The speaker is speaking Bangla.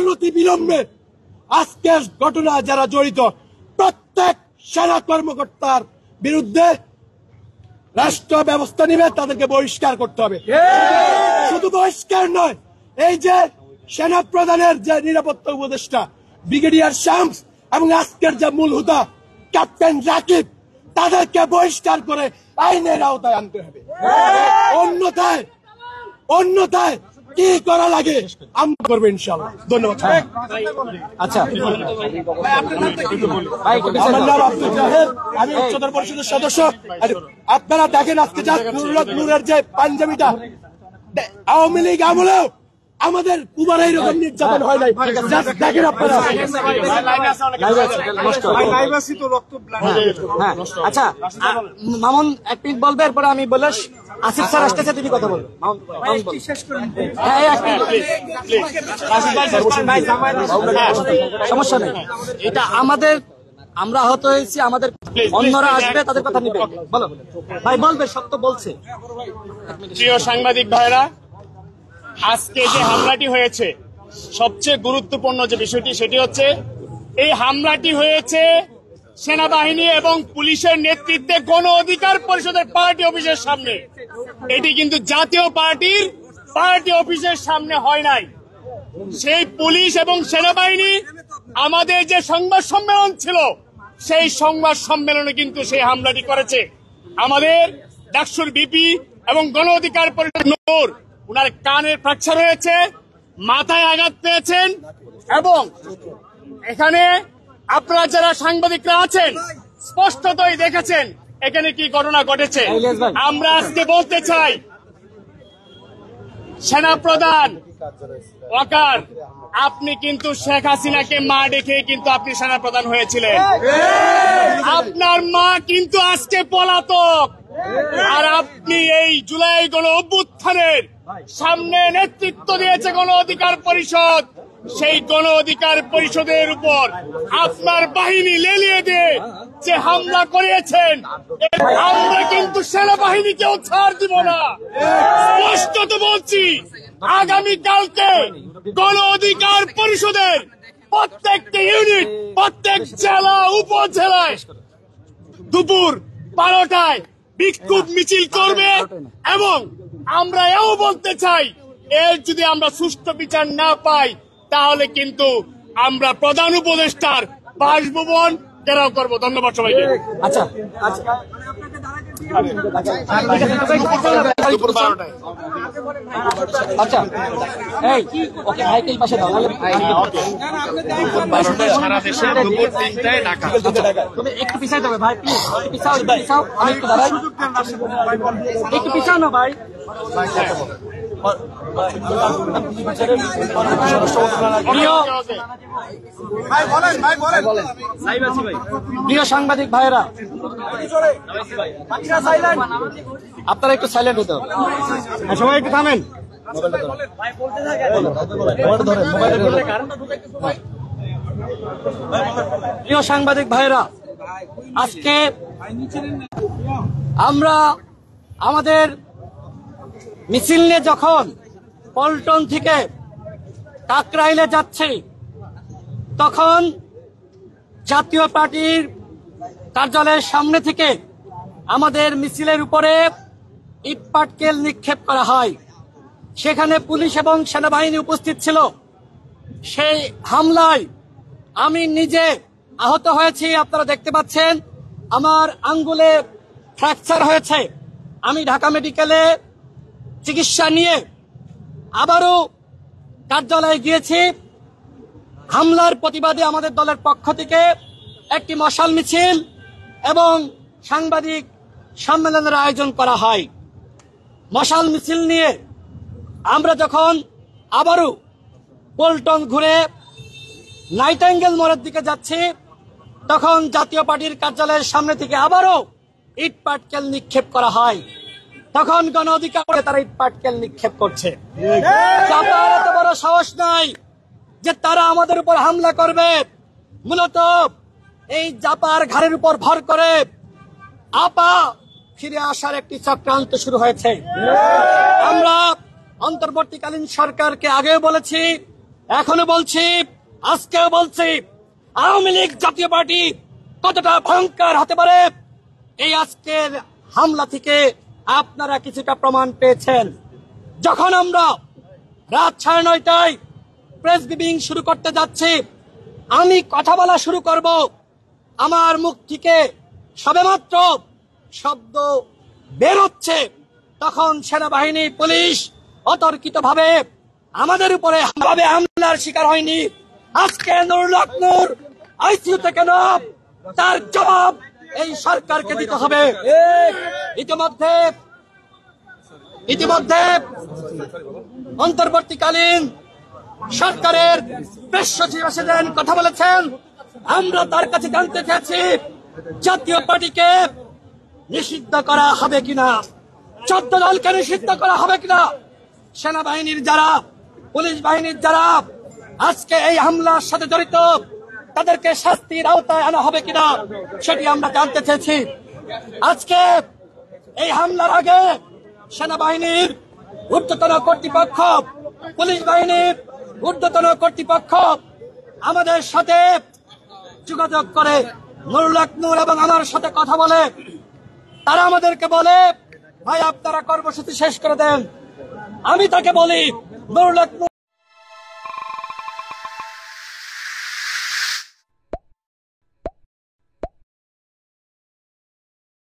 অনতি বিলম্বে আজকের ঘটনা যারা জড়িত প্রত্যেক সেনা কর্মকর্তার বিরুদ্ধে রাষ্ট্র ব্যবস্থা নিবে, তাদেরকে বহিষ্কার করতে হবে। শুধু বহিষ্কার নয়, এই যে সেনা প্রধানের যে নিরাপত্তা উপদেষ্টা ব্রিগেডিয়ার শামস এবং আজকের যে মূল হুদা ক্যাপ্টেন রাকিব, তাদেরকে বহিষ্কার করে আইনের আওতায় আনতে হবে। অন্যথায় কি করা লাগে আমরা করবো ইনশাআল্লাহ। ধন্যবাদ। আচ্ছা, আমার নাম আব্দুল জাহেদ, আমি উচ্চতর পরিষদের সদস্য। আপনারা দেখেন আজকে যা নূরের যে পাঞ্জাবিটা, আওয়ামী লীগ আমলেও আমাদের কুমার এইরকম নির্যাতন হয় নাই। দেখেন আপনারা। আচ্ছা মামুন এক মিনিট বলবে, এরপরে আমি বলে আসিফ স্যার আসতেছে, তিনি কথা বলবেন। সমস্যা নেই, এটা আমাদের, আমরা আহত হয়েছি, আমাদের অন্যরা আসবে, তাদের কথা নিবে। বলো ভাই, বলবে, সত্য বলছে। প্রিয় সাংবাদিক ভাইরা, আজকে যে হামলাটি হয়েছে, সবচেয়ে গুরুত্বপূর্ণ যে বিষয়টি সেটি হচ্ছে এই হামলাটি হয়েছে সেনাবাহিনী এবং পুলিশের নেতৃত্বে গণ অধিকার পরিষদের পার্টি অফিসের সামনে। এটি কিন্তু জাতীয় পার্টির পার্টি অফিসের সামনে হয় নাই। সেই পুলিশ এবং সেনাবাহিনী আমাদের যে সংবাদ সম্মেলন ছিল, সেই সংবাদ সম্মেলনে কিন্তু সেই হামলাটি করেছে। আমাদের ডাকসুর বিপি এবং গণ অধিকার পরিষদ নূর, উনার কানের ফ্র্যাকচার হয়েছে, মাথায় আঘাত পেয়েছেন, এবং এখানে আপনারা যারা সাংবাদিকরা আছেন স্পষ্টতই দেখেছেন এখানে কি ঘটনা ঘটেছে। আমরা আজকে বলতে চাই, সেনাপ্রধান ওয়াকার, আপনি কিন্তু শেখ হাসিনাকে মা ডেকে কিন্তু আপনি সেনাপ্রধান হয়েছিলেন। আপনার মা কিন্তু আজকে পলাতক, আর আপনি এই জুলাই গণ অভ্যুত্থানের সামনে নেতৃত্ব দিয়েছে গণ অধিকার পরিষদ। সেই গণ অধিকার পরিষদের উপর আপনার বাহিনী লেলিয়ে দিয়ে যে হামলা করিয়েছেন, আমরা কিন্তু সেনাবাহিনীকেও ছাড় দিব না। স্পষ্টত বলছি, আগামীকালকে গণ অধিকার পরিষদের প্রত্যেকটি ইউনিট, প্রত্যেক জেলা উপজেলায় দুপুর 12টায় বিক্ষোভ মিছিল করবে। এবং আমরা এও বলতে চাই, এর যদি আমরা সুষ্ঠু বিচার না পাই, তাহলে কিন্তু আমরা প্রধান উপদেষ্টার বাসভবন ঘেরাও করবো। ধন্যবাদ সবাইকে। আচ্ছা আচ্ছা, এই ওকে ভাইকে এই পাশে দাও, সারা দেশে দুপুর 3টায় ঢাকা। তুমি একটু পিছাই যাবে ভাই, প্লিজ পিছাও, পিছাও, আমি একটু দাঁড়াই, একটু পিছাও না ভাই। প্রিয় সাংবাদিক ভাইয়েরা, আপনারা একটু সাইলেন্ট হতে হবে, সবাই একটু থামেন। প্রিয় সাংবাদিক ভাইয়েরা, আজকে আমরা আমাদের মিছিল নিয়ে যখন পল্টন থেকে কাকরাইলে যাচ্ছি, তখন জাতীয় পার্টির কার্যালয়ের সামনে থেকে আমাদের মিছিলের উপরে ইট পাটকেল নিক্ষেপ করা হয়। সেখানে পুলিশ এবং সেনাবাহিনী উপস্থিত ছিল। সেই হামলায় আমি নিজে আহত হয়েছি, আপনারা দেখতে পাচ্ছেন আমার আঙ্গুলে ফ্র্যাকচার হয়েছে। আমি ঢাকা মেডিকেলে চিকিৎসা নিয়ে আবারও কার্যালয়ে গিয়েছি। হামলার প্রতিবাদে আমাদের দলের পক্ষ থেকে একটি মশাল মিছিল এবং সাংবাদিক সম্মেলনের আয়োজন করা হয়। মশাল মিছিল নিয়ে আমরা যখন আবারও পল্টন ঘুরে নাইটেঙ্গেল মোড়ের দিকে যাচ্ছি, তখন জাতীয় পার্টির কার্যালয়ের সামনে থেকে আবারও ইট পাটকেল নিক্ষেপ করা হয়। তখন গণ অধিকার তারা ইট পাটকেল নিক্ষেপ করছে। জাপার এত বড় সাহস নাই যে তারা আমাদের উপর হামলা করবে। মূলত এই জাপার ঘাড়ের উপর ভর করে আপা ফিরে আসার একটি চক্রান্ত শুরু হয়েছে। আমরা অন্তর্বর্তীকালীন সরকারকে আগেও বলেছি, এখনো বলছি, আজকেও বলছি, আওয়ামী লীগ জাতীয় পার্টি কতটা ভয়ঙ্কর হতে পারে এই আজকের হামলা থেকে আপনারা কিছুটা প্রমাণ পেয়েছেন। যখন আমরা রাত 9:30টায় প্রেস ব্রিফিং শুরু করতে যাচ্ছি, আমি কথা বলা শুরু করব, আমার মুখ থেকে সবেমাত্র শব্দ বের হচ্ছে, তখন সেনাবাহিনী পুলিশ অতর্কিতভাবে আমাদের উপরে হামলার শিকার হয়নি। আজকে নুরুল হক নূর আইসিইউতে কেন, তার জবাব এই সরকারকে দিতে হবে। ইতিমধ্যে অন্তর্বর্তীকালীন সরকারের প্রেস সচিব এসেছেন, কথা বলেছেন। আমরা তার কাছে জানতে চাইছি জাতীয় পার্টিকে নিষিদ্ধ করা হবে কিনা, 14 দলকে নিষিদ্ধ করা হবে কিনা, সেনাবাহিনীর যারা, পুলিশ বাহিনীর যারা আজকে এই হামলার সাথে জড়িত তাদেরকে শাস্তির আওতায় আনা হবে কিনা সেটি আমরা জানতে চেয়েছি। আজকে এই হামলার আগে সেনাবাহিনীর ঊর্ধ্বতন কর্তৃপক্ষ, পুলিশ বাহিনীর ঊর্ধ্বতন কর্তৃপক্ষ আমাদের সাথে যোগাযোগ করে নুরুল হক নূর এবং আমার সাথে কথা বলে তারা আমাদেরকে বলে, ভাই আপনারা কর্মসূচি শেষ করে দেন। আমি তাকে বলি, নুরুল হক নূর